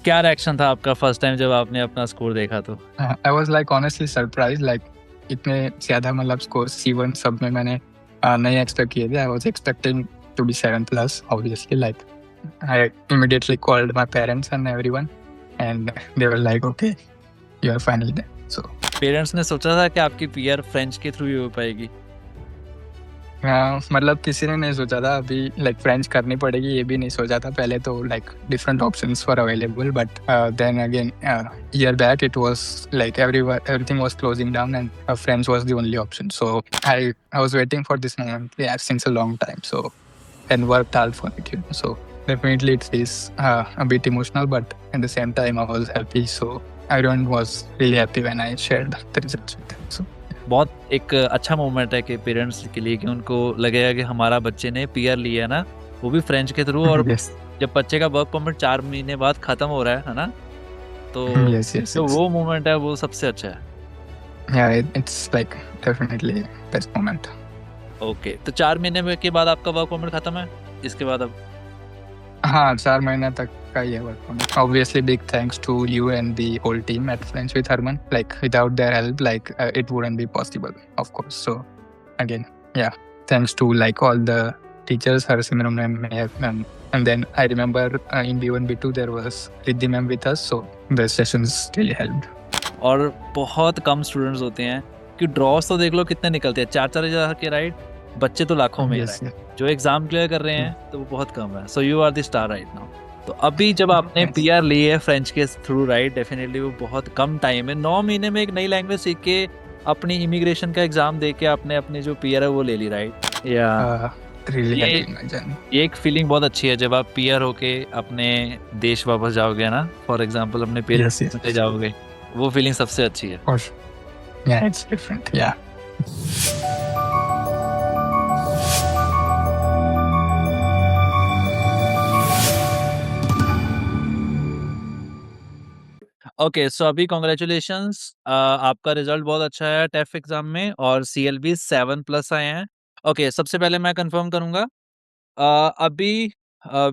क्या रिएक्शन था आपका फर्स्ट टाइम जब आपने अपना स्कोर देखा तो? I was like honestly surprised, like इतने ज़्यादा मतलब स्कोर C1 सब में मैंने नहीं एक्सपेक्ट किए थे. I was expecting to be 7+, obviously. Like I immediately called my parents and everyone, and they were like, okay, you are finally there. So parents ने सोचा था कि आपकी पीआर फ्रेंच के थ्रू ही हो पाएगी? मतलब किसी ने नहीं सोचा था अभी लाइक फ्रेंच करनी पड़ेगी ये भी नहीं सोचा था पहले तो like different options were available but then again year back it was like everything was closing down and French was the only option, so I was waiting for this moment, yeah, since a long time, so and worked hard for it, so definitely it is a bit emotional, but at the same time I was happy, so everyone was really happy when I shared the results with them. So बहुत एक अच्छा moment है कि parents के लिए कि उनको लगेगा कि हमारा बच्चे ने पीआर लिया है ना, वो भी फ्रेंच के थ्रू, और yes, जब बच्चे का वर्क परमिट 4 महीने बाद खत्म हो रहा है ना, तो yes, जो yes. वो मोमेंट है वो सबसे अच्छा है. Yeah, it's like definitely best moment. Okay, तो 4 महीने के बाद आपका वर्क परमिट खत्म है, इसके बाद अब? हाँ, 4 महीने तक का ही है work permit. Obviously, big thanks to you and the whole team at French with Herman. Like without their help, like it wouldn't be possible, of course. So again, yeah, thanks to like all the teachers, Harsimran ma'am, and then I remember in B1 B2 there was Riddhi ma'am with us, so the sessions really helped. और बहुत कम students होते हैं कि ड्रॉस तो देख लो कितने निकलते हैं, 4-4 हजार के, राइट? बच्चे तो लाखों में Yes, है जो एग्जाम क्लियर कर रहे हैं, तो वो बहुत कम है. So you are the star right now. तो अभी जब आपने Yes. पीआर ली है फ्रेंच के थ्रू, राइट, डेफिनेटली वो बहुत कम टाइम है. 9 महीने में एक नई लैंग्वेज सीख के अपनी इमिग्रेशन का एग्जाम दे के आपने अपनी जो पीआर है वो ले ली, राइट? या really ये- helped my journey. ये एक फीलिंग बहुत अच्छी है जब आप पीआर होके अपने देश वापस जाओगे ना, फॉर एग्जाम्पल अपने पेरेंट्स Yes, yes. से जाओगे, वो फीलिंग सबसे अच्छी है. Of course. Yeah, it's different. Yeah. Okay, so अभी कॉन्ग्रेचुलेशंस, आपका रिजल्ट बहुत अच्छा है टेफ एग्जाम में और CLB 7+ आए हैं. ओके, सबसे पहले मैं कंफर्म करूंगा, अभी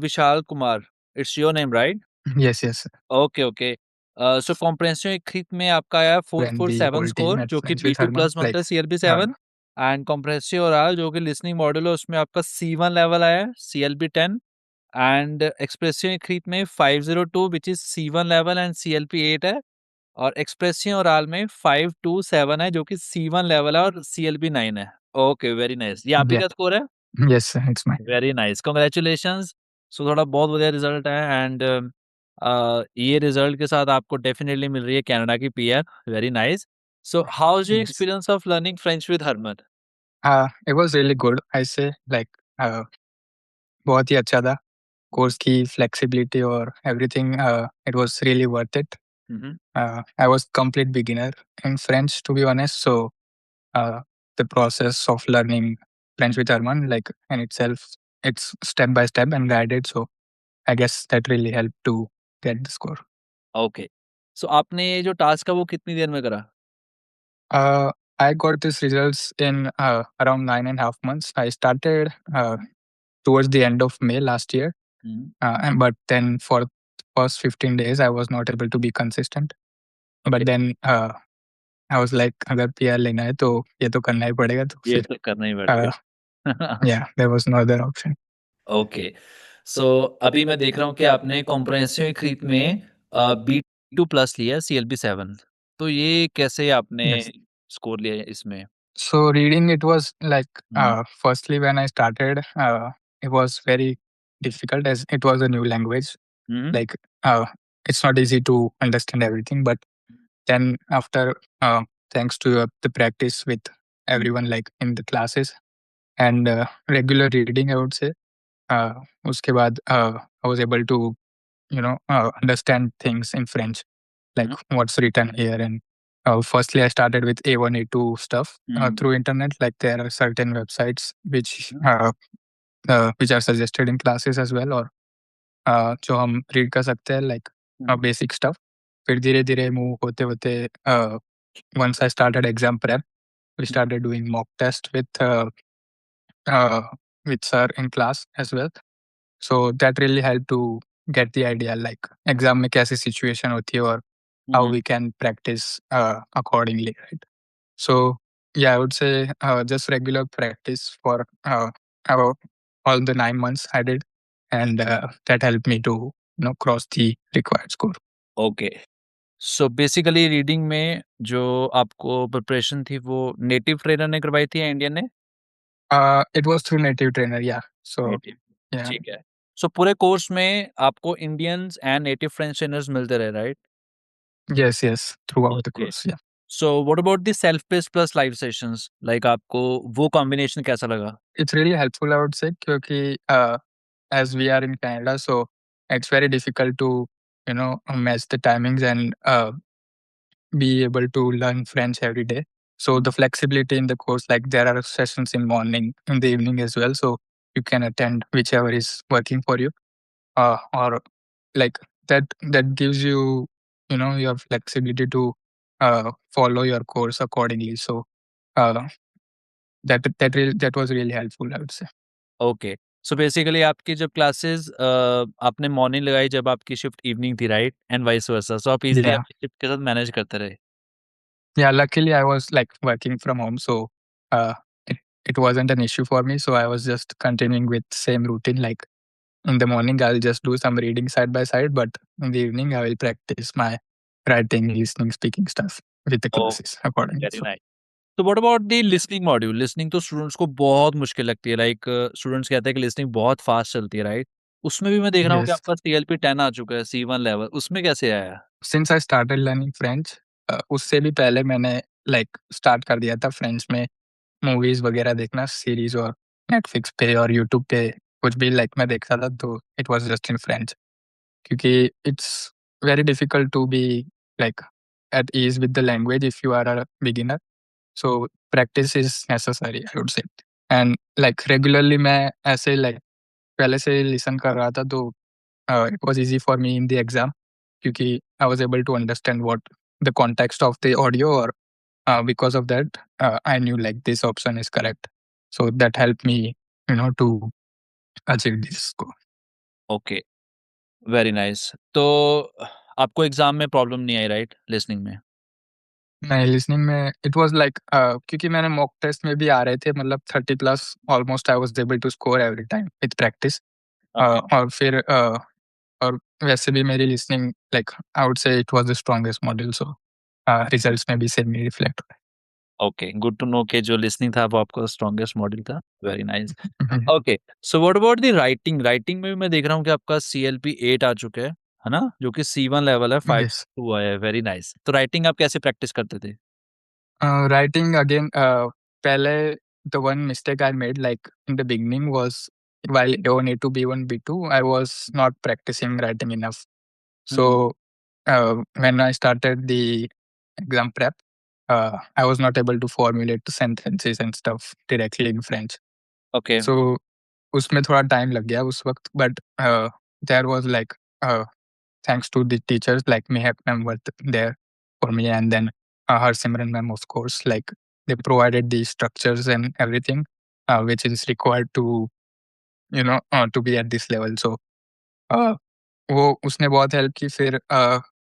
Vishal Kumar, it's your name right? Yes, yes. Okay okay. So comprehensive exam में आपका आया And the 447 whole team score, at जो कि French with B2 Herman, plus बनता like, है CLB uh, 7. And comprehensive oral जो कि लिसनिंग मॉड्यूल है उसमें आपका C1 लेवल आया है, CLB 10. एंड एक्सप्रेसिव एग्जाम में 502 which is C1 level and CLB 8 है, और एक्सप्रेसिव ओरल में 527 है जो कि C1 लेवल है और CLB 9 है. Okay, very nice. ये आप ही yeah, का स्कोर है? yes, it's mine. Very nice, congratulations. So थोड़ा बहुत बढ़िया रिजल्ट है एंड ये रिजल्ट के साथ आपको डेफिनेटली मिल रही है कनाडा की PR. Very nice. So how is your Yes. Experience of learning French with Harman? It was really good. I say like बहुत ही अच्छा था. कोर्स की flexibility और everything, it was really worth it. I was complete beginner in French, to be honest. So uh, the process of learning French with Herman, like in itself, it's step by step and guided. So I guess that really helped to get the score. Okay, so आपने ये जो task है वो कितनी देर में करा? I got these results in around 9.5 months. I started towards the end of May last year, but then for first 15 days, I was not able to be consistent. Okay. But then I was like, अगर PR लेना है तो ये तो करना ही पड़ेगा. तो ये फिर तो करना ही पड़ेगा. yeah, there was no other option. Okay, so अभी मैं देख रहा हूँ कि आपने कॉम्प्रिहेंसिव एग्जाम में B2 प्लस लिया है CLB 7. तो ये कैसे आपने Yes. स्कोर लिया है इसमें? So reading, it was like Mhm. firstly when I started, it was very difficult as it was a new language. Mhm. Like it's not easy to understand everything, but then after thanks to the practice with everyone, like in the classes and regular reading, I would say, uske baad I was able to understand things in French, like what's written here. And firstly I started with A1 A2 stuff through internet. Like there are certain websites which are suggested in classes as well, और जो हम read कर सकते हैं, like basic stuff. फिर धीरे धीरे move होते होते once I started exam prep, we started doing mock test uh, with sir in class as well. So that really helped to get the idea like exam में कैसी situation होती है और how Mhm. We can practice accordingly, right? So yeah, I would say just regular practice for about all the 9 months I did, and that helped me to cross the required score. Okay. So basically reading में जो आपको preparation थी वो native trainer ने करवाई थी या Indian ने? It was through native trainer, yeah. So native. yeah, ठीक है। सो पूरे कोर्स में आपको Indians and native French trainers मिलते रहे, right? yes, throughout the okay. course, yeah. So what about the self pace plus live sessions? Like आपको वो कॉम्बिनेशन कैसा लगा? It's really helpful, I would say, क्योंकि as we are in Canada, so it's very difficult to match the timings and be able to learn French every day. So the flexibility in the course, like there are sessions in morning, in the evening as well. So you can attend whichever is working for you, or like that gives you, your flexibility to follow your course accordingly. So uh, that was really helpful, I would say. Okay. So basically आपकी जब classes आपने morning लगाई जब आपकी shift evening थी, right? And vice versa, सो आप easily Yeah, अपनी shift के साथ मैनेज करते रहे। yeah. Luckily, I was like working from home, so uh, it wasn't an issue for me. So I was just continuing with same routine, like in the morning, I'll just do some reading side by side, but in the evening, I will practice my writing, listening, speaking stuff with the oh! classes accordingly. Very So, nice. तो what about the listening module? Listening तो students को बहुत मुश्किल लगती है, like students कहते हैं कि लिसनिंग बहुत फास्ट चलती है, राइट? उसमें भी मैं देख रहा हूँ कि yes, आपका सीएलपी 10 आ चुका है, C1 लेवल, उसमें कैसे आया? since I started learning French, उससे भी पहले मैंने like स्टार्ट कर दिया था फ्रेंच में मूवीज़ वगैरह देखना, सीरीज़ और नेटफ्लिक्स पे और यूट्यूब पे कुछ भी लाइक मैं देखता था, तो it was just in French, क्योंकि it's very difficult to be like at ease with the language if you are a beginner. So practice is necessary, I would say. And like regularly मैं ऐसे like पहले से listen कर रहा था, तो it was easy for me in the exam, क्योंकि I was able to understand what the context of the audio, or because of that, I knew like this option is correct. So that helped me, to achieve this score. Okay, very nice. तो आपको exam में problem नहीं आई, right, listening में? नहीं, listening में it was like क्योंकि मैंने mock test में भी आ रहे थे, मतलब 30 plus almost I was able to score every time with practice. Okay, और फिर और वैसे भी मेरी listening like I would say it was the strongest module, so results में भी सेम ही रिफ्लेक्ट हो ओके, गुड टू नो कि जो लिसनिंग था वो आपका स्ट्रॉन्गेस्ट मॉड्यूल था, वेरी नाइस। रहा है। Okay, so what about the writing? Writing में भी मैं देख रहा हूँ कि आपका सीएलपी 8 आ चुका है ना? जो कि C1 लेवल है, 5 Yes. 2 आया है, वेरी नाइस। तो राइटिंग आप कैसे प्रैक्टिस करते थे? Writing again, pehle the one mistake I made, like in the beginning, was while A1, A2, B1, B2, I was not practicing writing enough. Hmm, So when I started the exam prep, I was not able to formulate sentences and stuff directly in French. Okay, So उसमें थोड़ा time लग गया उस वक्त, but there was like thanks to the teachers like Mehak ma'am were there for me, and then Harsimran ma'am, of course, like they provided the structures and everything, which is required to to be at this level. So uh, वो उसने बहुत help की। फिर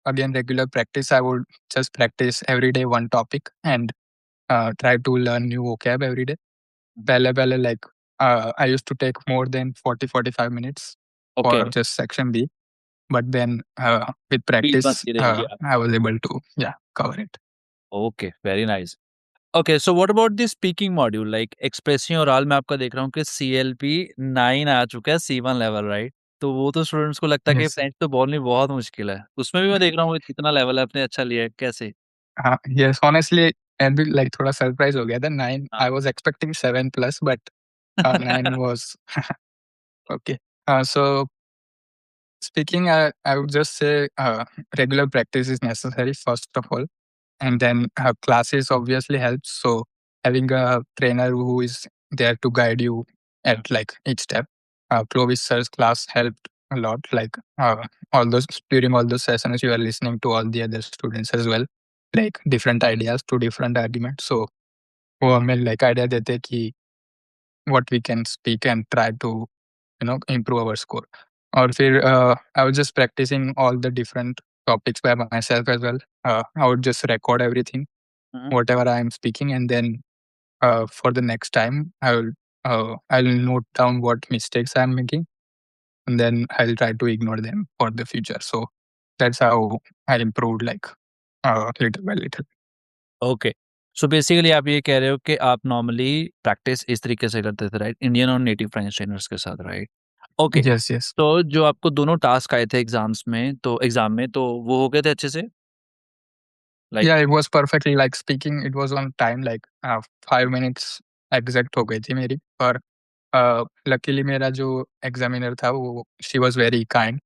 again regular practice, I would just practice every day one topic and try to learn new vocab every day. पहले पहले like I used to take more than 40-45 minutes okay, for just section B. But then with speed practice, बनती रही, या I was able to cover it. Okay, very nice. Okay, so what about the speaking module? Like expressing oral में आपका देख रहा हूँ कि CLP 9 आ चुका है, C1 लेवल, राइट? तो वो तो स्टूडेंट्स को लगता है कि Yes. फ्रेंच तो बोलनी बहुत मुश्किल है। उसमें भी मैं देख रहा हूँ कितना लेवल आपने अच्छा लिया है, कैसे? हाँ, yes, honestly, मैं भी लाइक थोड़ा सरप्राइज हो गया था। 9, हाँ, I was expecting 7 plus, but 9 was okay. So speaking, I would just say regular practice is necessary first of all, and then classes obviously helps. So having a trainer who is there to guide you at like each step. Clovis sir's class helped a lot. Like all those during all those sessions, you are listening to all the other students as well, like different ideas to different arguments. So वो हमें like idea देते हैं कि what we can speak and try to improve our score. और फिर I was just practicing all the different topics by myself as well. I would just record everything, Mhm. whatever I am speaking, and then for the next time, I'll note down what mistakes I'm making, and then I'll try to ignore them for the future. So that's how I improved, like little by little. Okay. So basically आप ये कह रहे हो कि आप normally practice इस तरीके से करते थे, राइट? इंडियन और नेटिव फ्रेंच ट्रेनर्स के साथ, राइट? ओके। Yes, yes. तो जो आपको दोनों टास्क आए थे एग्ज़ाम में तो वो हो गए थे अच्छे से? Like Yeah, it was perfectly like speaking. It was on time, like 5 minutes exact हो गई थी मेरी। और लकीली मेरा जो एग्जामिनर था वो she was very kind,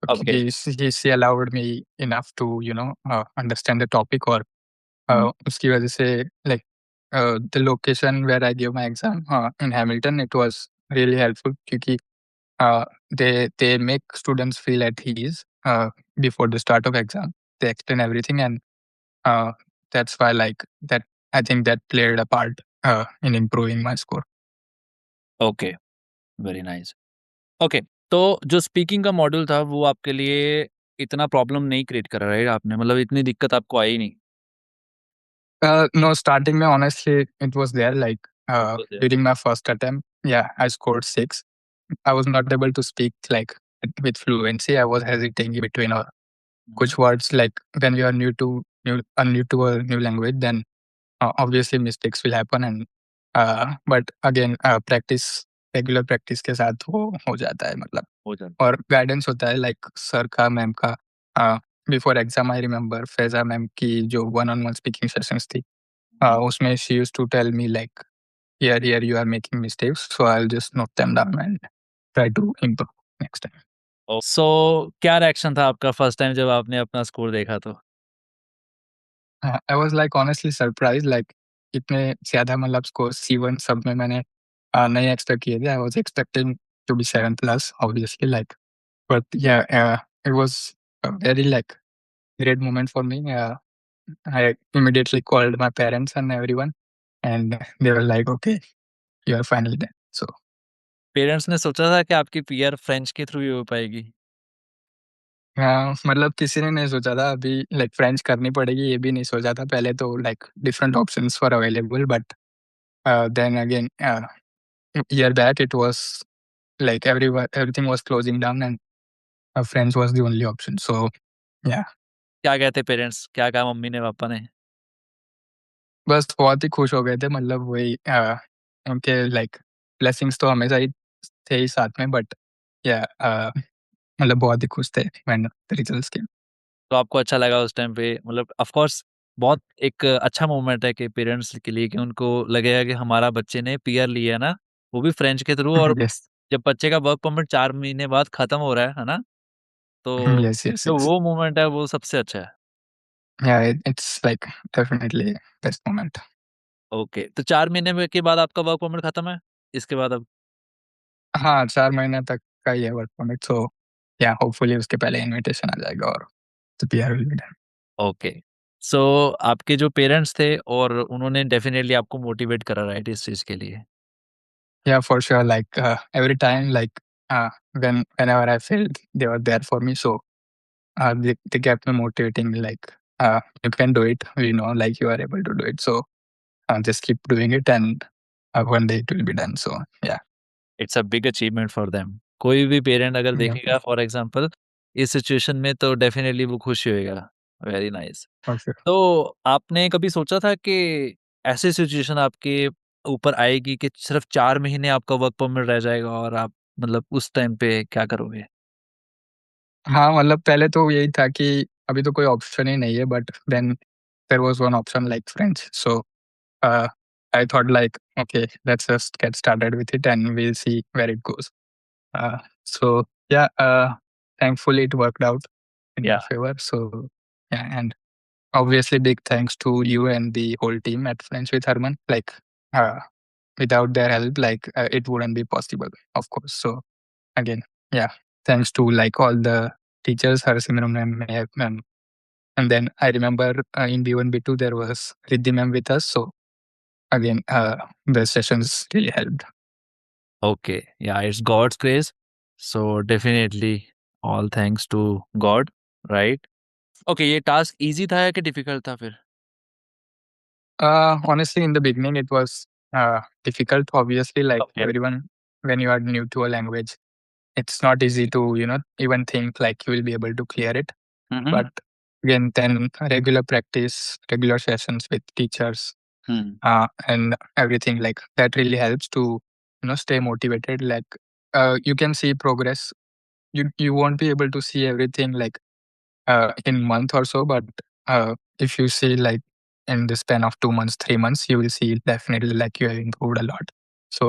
okay. क्योंकि she allowed me enough to understand the topic. और हुँ, उसकी वजह से like the location where I give my exam in Hamilton, it was really helpful, क्योंकि they make students feel at ease before the start of exam. They explain everything, and uh, that's why like that I think that played a part in improving my score. Okay, very nice. Okay, तो जो speaking का module था वो आपके लिए इतना problem नहीं create करा, राइट? आपने मतलब इतनी दिक्कत आपको आई नहीं। No, starting mein honestly, it was there like it was there. during my first attempt. Yeah, I scored 6. I was not able to speak like with fluency. I was hesitating between hmm, which words, like when you are new to a new language, then obviously mistakes will happen, and but again practice, regular practice के साथ वो हो जाता है मतलब। हो जाता है। और गाइडेंस होता है लाइक सर का, मैम का। Before exam I remember Faiza ma'am की जो one on one speaking sessions थी, हुँ, उसमें she used to tell me like here you are making mistakes, so I will just note them down and try to improve next time. So क्या reaction था आपका first time जब आपने अपना score देखा तो? I was like honestly surprised, like इतने ज़्यादा मतलब स्कोर C1 सब में मैंने नहीं एक्सपेक्ट किए थे। I was expecting to be 7 plus obviously, like but yeah it was a very like great moment for me. I immediately called my parents and everyone, and they were like, "Okay, you are finally done." So parents ने सोचा था कि आपकी PR French के through ही हो पाएगी? मतलब किसी ने नहीं सोचा था अभी लाइक फ्रेंच करनी पड़ेगी, ये भी नहीं सोचा था पहले तो। Like different options were available, but then again year back it was like everything was closing down, and French was the only option. So yeah, क्या कहते पेरेंट्स? क्या कहा मम्मी ने, पापा ने? बस बहुत ही खुश हो गए थे। मतलब वही उनके लाइक ब्लेसिंग्स तो हमेशा ही थे ही साथ में, बट या मतलब बहुत ही खुश थे व्हेन द रिजल्ट्स केम। तो आपको अच्छा लगा उस टाइम पे? मतलब ऑफ कोर्स बहुत एक अच्छा मोमेंट है कि पेरेंट्स के लिए कि उनको लगेगा कि हमारा बच्चे ने पीआर लिया है ना, वो भी फ्रेंच के थ्रू। और यस, जब बच्चे का वर्क परमिट 4 महीने बाद खत्म हो रहा है ना? तो यस, यस, जो यस। वो मोमेंट है वो सबसे अच्छा है। या it's like definitely best moment. Okay, तो 4 महीने में के बाद आपका वर्क परमिट खत्म है? इसके बाद अब हाँ, 4 महीने तक का ही है वर्क परमिट, सो या होपफुली उसके पहले इन्विटेशन आ जाएगा और the PR will be done. Okay. So आपके जो पेरेंट्स थे और उन्होंने डेफिनिटली आपको मोटिवेट करा, राइट, इस चीज़ के लिए? Yeah, for sure. Like every time, like whenever I failed, they were there for me. So they kept me motivating. Like you can do it. We know, like you are able to do it. So just keep doing it, and one day it will be done. So yeah, it's a big achievement for them. कोई भी parent अगर yeah, देखेगा for example इस situation में तो definitely वो खुश ही होएगा। Very nice. for sure. तो आपने कभी सोचा था कि ऐसी सिचुएशन आपके ऊपर आएगी कि सिर्फ 4 महीने आपका वर्क परमिट रह जाएगा और आप मतलब उस टाइम पे क्या करोगे? हाँ, मतलब पहले तो यही था कि अभी तो कोई ऑप्शन ही नहीं है, but then there was one option like French. So I thought like, okay, let's just get started with it and we'll see where it goes. So yeah, thankfully it worked out in या my favor. So yeah, and obviously big thanks to you and the whole team at French with Herman. Like uh, without their help, like it wouldn't be possible, of course. So again, yeah, thanks to like all the teachers, Harasimran ma'am, ma'am. And then I remember in B1, B2 there was Riddhi ma'am with us. So again, the sessions really helped. Okay, yeah it's God's grace so definitely all thanks to God, right? Okay, ये task easy था या कि difficult था फिर? Honestly, in the beginning, it was difficult. Obviously, like okay. everyone, when you are new to a language, it's not easy to, even think like you will be able to clear it. Hmm, hmm. But again, then regular practice, regular sessions with teachers, hmm, and everything like that really helps to, stay motivated. Like, you can see progress. You won't be able to see everything like in month or so, but if you see like in the span of 2 months, 3 months, you will see definitely like you have improved a lot. So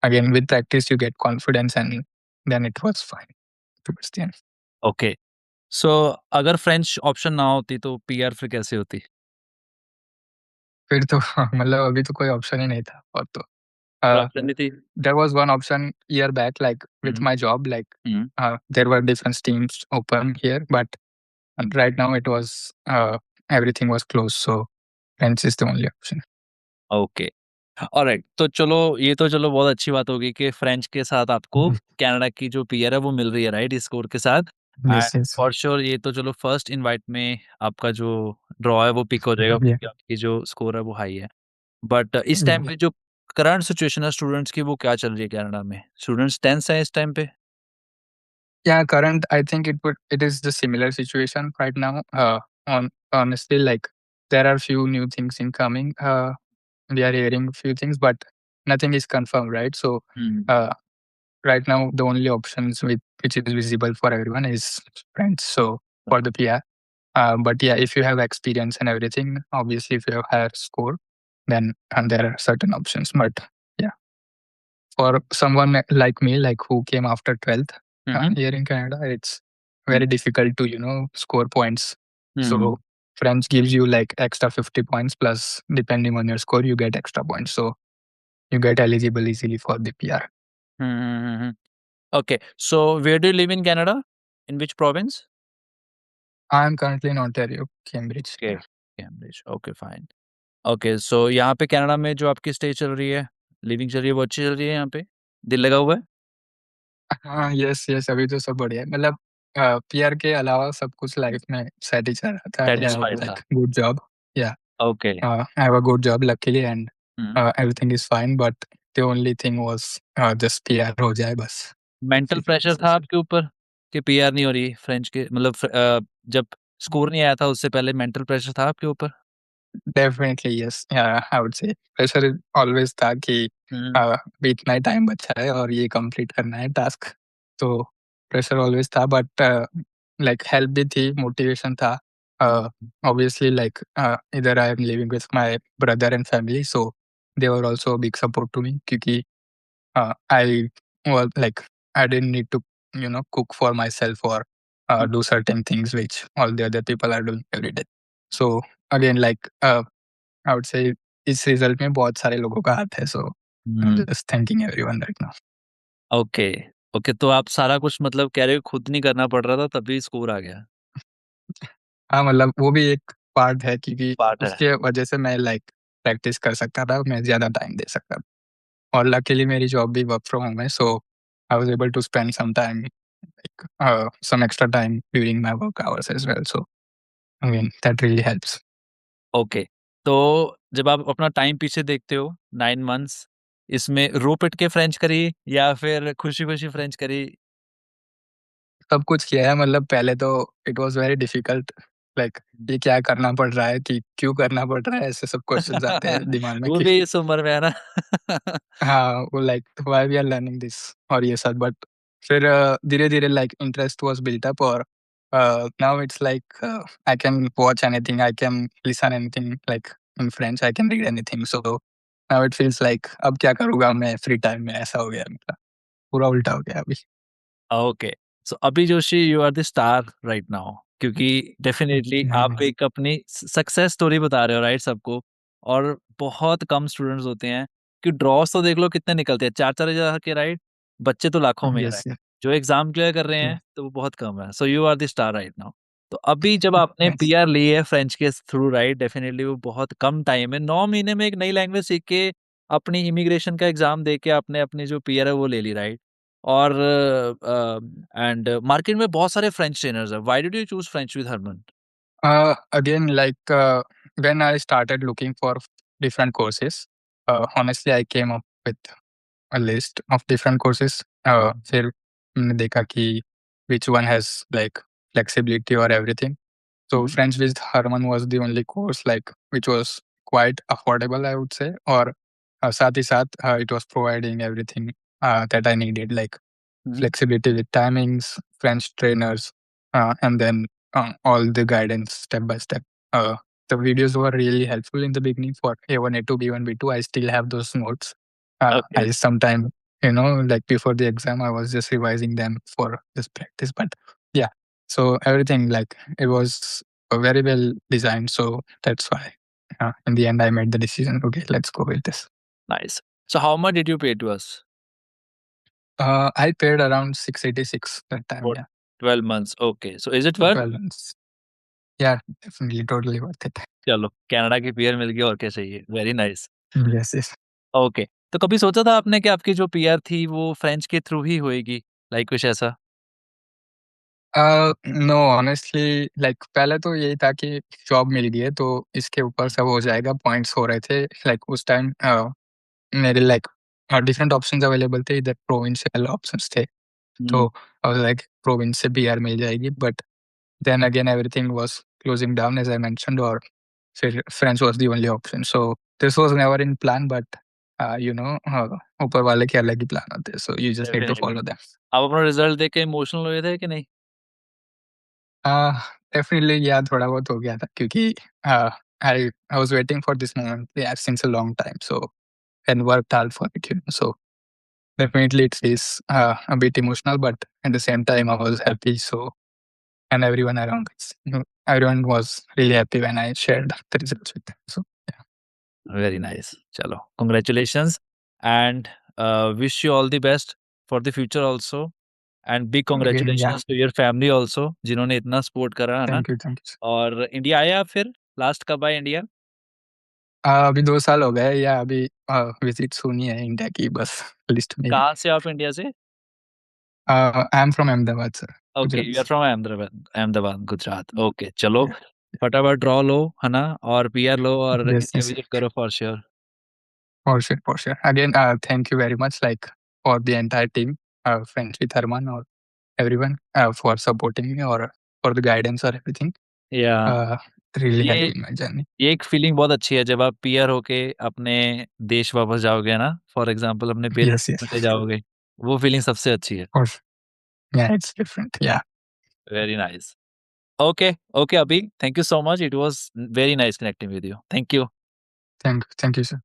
again, with practice, you get confidence, and then it was fine towards the end. Okay. So अगर French option ना होती तो PR फिर कैसे होती? फिर तो मतलब अभी तो कोई ऑप्शन ही नहीं था और तो कोई uh, ऑप्शन नहीं थी? there was one option year back like with hmm, my job like hmm. there were different teams open here, but right now it was everything was closed, so French is the only option. Okay, alright. तो चलो, ये तो चलो बहुत अच्छी बात होगी कि फ्रेंच के साथ आपको कनाडा की जो पीआर है वो मिल रही है, राइट? इस स्कोर के साथ। And Yes, yes. For sure ये तो चलो फर्स्ट इनवाइट में आपका जो ड्रॉ है वो पिक हो जाएगा, Yeah. क्योंकि आपकी जो स्कोर है वो हाई है। बट इस टाइम Yeah. पे जो करंट सिचुएशन है स्टूडेंट्स की, वो क्या चल रही है कनाडा में? स्टूडेंट्स टेंस हैं इस टाइम पे? Yeah, current, I think it is the similar situation right now. Honestly, like there are few new things incoming. We are hearing few things, but nothing is confirmed, right? So hmm, uh, right now, the only options which is visible for everyone is French. So for the PR, but yeah, if you have experience and everything, obviously, if you have higher score, then and there are certain options. But yeah, for someone like me, like who came after 12th hmm, hmm, here in Canada, it's hmm, very difficult to, score points. Hmm, So French gives you like extra 50 points plus depending on your score, you get extra points. So you get eligible easily for the PR. Hmm, hmm, hmm, hmm. Okay, so where do you live in Canada? In which province? I'm currently in Ontario, Cambridge. Okay, Yeah. Cambridge, okay fine. Okay, so यहाँ पे Canada में जो आपकी stay चल रही है, living चल रही है, वो अच्छी चल रही है यहाँ पे? दिल लगा हुआ है? हाँ, यस, यस, अभी तो सब बढ़िया है। मतलब पीआर के अलावा सब कुछ लाइफ में सेट ही चल रहा था। आई हैव सैटिस्फाइड था? Like good job. Yeah okay. I have a good job luckily and hmm. Everything is fine, but the only thing was just PR हो जाए बस। मेंटल प्रेशर था आपके ऊपर कि पीआर नहीं हो रही फ्रेंच के, मतलब जब स्कोर नहीं आया था उससे पहले मेंटल प्रेशर था आपके ऊपर? डेफिनिटली यस, आई वुड से प्रेशर ऑलवेज़ था कि हुँ, अभी इतना ही टाइम बचा है और ये कंप्लीट करना है टास्क। तो प्रेशर ऑलवेज़ था, बट लाइक हेल्प भी थी, मोटिवेशन था। हुँ, ऑब्वियसली लाइक इधर I am living with my brother and family, so they were also a big support to me क्योंकि I was like I didn't need to cook for myself or hmm, do certain things which all the other people are doing every day. So again, like I would say इस result में बहुत सारे लोगों का हाथ है, so I'm hmm. just thanking everyone right now. Okay, okay, तो आप सारा कुछ मतलब कह रहे हो खुद नहीं करना पड़ रहा था तभी स्कोर आ गया? हाँ, मतलब वो भी एक पार्ट है क्योंकि पार्ट है। उसके वजह से मैं लाइक प्रैक्टिस कर सकता था, मैं ज़्यादा टाइम दे सकता था और लकीली मेरी जॉब भी वर्क फ्रॉम होम है, so I was able to spend some time like some extra time during my work hours as well. So I mean that really helps. Okay, तो जब आप अपना टाइम पीछे देखते हो 9 मंथ्स, इसमें रो पिट के फ्रेंच करी या फिर खुशी-खुशी फ्रेंच करी? सब कुछ किया है, मतलब पहले तो it was very difficult like ये क्या करना पड़ रहा है कि क्यों करना पड़ रहा है, ऐसे सब क्वेश्चन्स आते हैं दिमाग में वो कि भी इस उम्र में है ना? हाँ, वो like why we are learning this और ये सब, बट फिर धीरे-धीरे like interest was built up और now it's like I can watch anything, I can listen anything like in French, I can read anything, so now it feels like अब क्या करूँगा मैं फ्री टाइम में, ऐसा हो गया है मेरा, पूरा उल्टा हो गया अभी। ओके, सो अभी Joshi you are the star right now, क्योंकि डेफिनिटली आप एक अपनी सक्सेस स्टोरी बता रहे हो, राइट, सबको। और बहुत कम स्टूडेंट्स होते हैं कि ड्रॉस तो देख लो कितने निकलते हैं, 4-4 हज़ार के, राइट? बच्चे तो लाखों में है, यस, राइट? जो एग्ज़ाम क्लियर कर रहे हैं तो वो बहुत कम है। So you are the star right now. तो अभी जब आपने यस। पीआर ली है फ्रेंच के थ्रू, राइट, डेफिनिटली वो बहुत कम टाइम है। 9 महीने में एक नई लैंग्वेज सीख के अपनी इमिग्रेशन का एग्ज़ाम दे के आपने अपनी जो पीआर है वो ले ली, राइट? और एंड मार्केट में बहुत सारे फ्रेंच ट्रेनर्स हैं। Why did you choose French with Harman? Again, when I started looking for different courses, honestly, I came up with a list of different courses. फिर मैंने देखा कि which one has like flexibility or everything. So hmm, French with Harman was the only course like which was quite affordable, I would say, और साथ ही साथ it was providing everything that I needed, like hmm, flexibility with timings, French trainers, and then all the guidance step by step. The videos were really helpful in the beginning for A1, A2, B1, B2. I still have those notes. Okay, I sometime, like before the exam, I was just revising them for this practice. But yeah, so everything like it was very well designed. So that's why in the end I made the decision. Okay, let's go with this. Nice. So how much did you pay to us? I paid around 686 that time. For Yeah, 12 months, okay, so is it for worth? 12 months. Yeah, definitely, totally worth it. चलो, Canada की PR मिल गई और क्या चाहिए? Very nice. Yes, yes. Okay, तो कभी सोचा था आपने कि आपकी जो पीआर थी वो फ्रेंच के थ्रू ही होएगी? लाइक कुछ ऐसा? नो ऑनेस्टली लाइक पहले तो यही था कि जॉब मिल गई है तो इसके ऊपर सब हो जाएगा, पॉइंट्स हो रहे थे। लाइक उस टाइम मेरे लाइक डिफरेंट ऑप्शंस अवेलेबल थे, इधर प्रोविंशियल ऑप्शंस थे। तो hmm, I was like province से पीआर मिल जाएगी, but then again everything was closing down as I mentioned, और फिर French was the only option. So this was never in plan, but ऊपर वाले के अलग ही प्लान होते हैं, so you just need to definitely. Follow them. आप अपना रिज़ल्ट देख के इमोशनल हुए थे कि नहीं? Uh, Definitely, yeah, थोड़ा बहुत हो गया था क्योंकि I was waiting for this moment, yeah, since a long time, so and worked hard for it, so definitely it is a bit emotional, but at the same time I was happy, so and everyone around us, everyone was really happy when I shared the results with them, so yeah. Very nice, चलो congratulations and wish you all the best for the future also and big Again, yeah, congratulations to your family also जिन्होंने इतना support करा है ना। thank you. और India आए आप फिर? लास्ट कब आए इंडिया? अभी 2 साल हो गए या अभी विज़िट्स होनी है इंडिया की, बस लिस्ट में ही है। कहाँ से आप इंडिया से? I am from Ahmedabad sir, okay, Gujarat you are से। फ्रॉम अहमदाबाद अहमदाबाद, गुजरात। ओके, चलो या फटाफट ड्रॉ लो, है ना? और पीआर लो और यस, इंडिया यस। विजिट करो for sure. For sure, for sure. Again, thank you very much, like for the entire team, friends with Herman or everyone, for supporting me or for the guidance or everything. या Uh, really helped ये in my journey. ये एक feeling बहुत अच्छी है जब आप PR होके अपने देश वापस जाओगे ना, फॉर एग्ज़ाम्पल अपने पेरेंट्स Yes, yes, मिलने जाओगे, वो फीलिंग सबसे अच्छी है। for sure. Yeah, it's different. Yeah, very nice. Okay, okay अभी, thank you so much, it was very nice connecting with you. Thank you. thank you, sir.